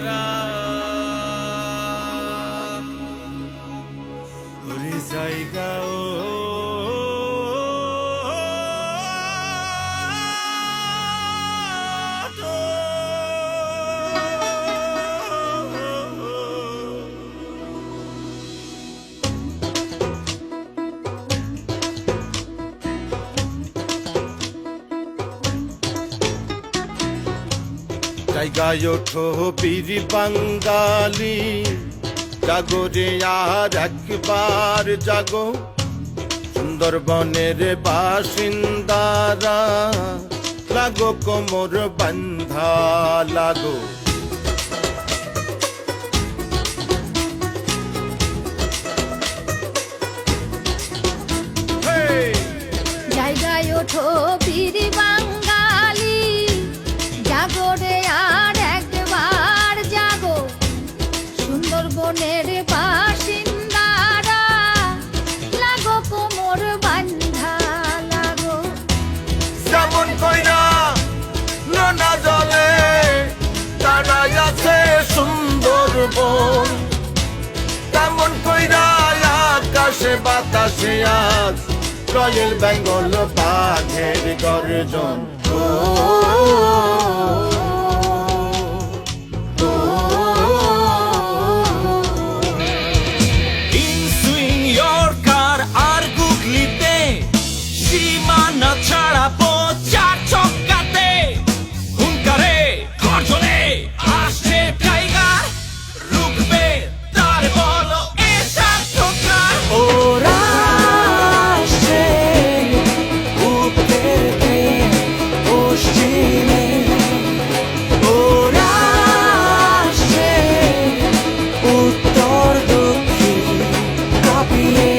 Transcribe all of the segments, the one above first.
হারা ওরে জায়গা জায়গায় ওঠো বীর বাঙালি, জাগো রে আর একবার জাগো, সুন্দরবনের বাসিন্দারা লাগো কোমর বান্ধা লাগো। জায়গায় ওঠো বীর বাঙালি, জাগো রে আর একবার জাগো, সুন্দরবনের বাসিন্দারা লাগো কোমর বান্ধা লাগো। যেমন কইরা নোনা জলে তারাই আছে সুন্দরবন, তেমন কইরা আকাশে বাতাসে আজ রয়েল বেঙ্গল বাঘের গর্জন। সীমানা ছাড়াবো চার চক্কাতে, হুঙ্কারে গর্জনে আসছে টাইগার, রুখবে তার বলো এসব ঠোকরা। ওরা আসছে উত্তরে পশ্চিমে, ওরা আসছে উত্তর দক্ষিণ কাঁপিয়ে।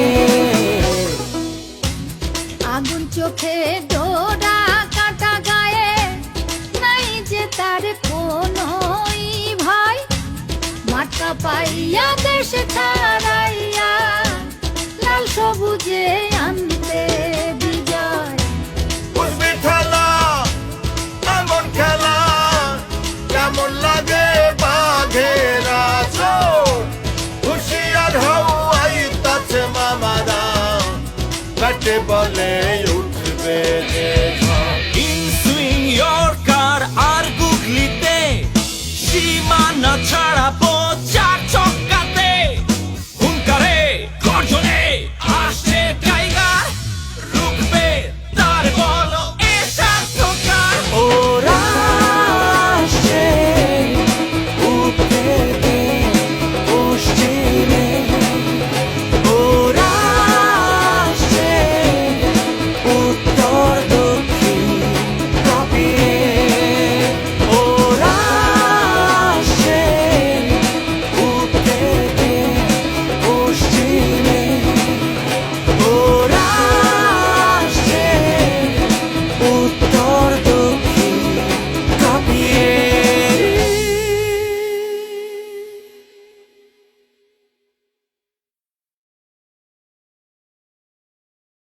আগুন চোখে ডোরা কাটা গায়ে, নাই যে তার কোনোই ভয়, মাঠটা পাইয়া দেশ ছাড়াইয়া লাল সবুজে আনতে বিজয়। বুঝবি খেলা এমন খেলা, কেমন লাগে বাঘের আচর, হুঁশিয়ার হও আইতাছে মামারা, কাটে বলে উঠবে যে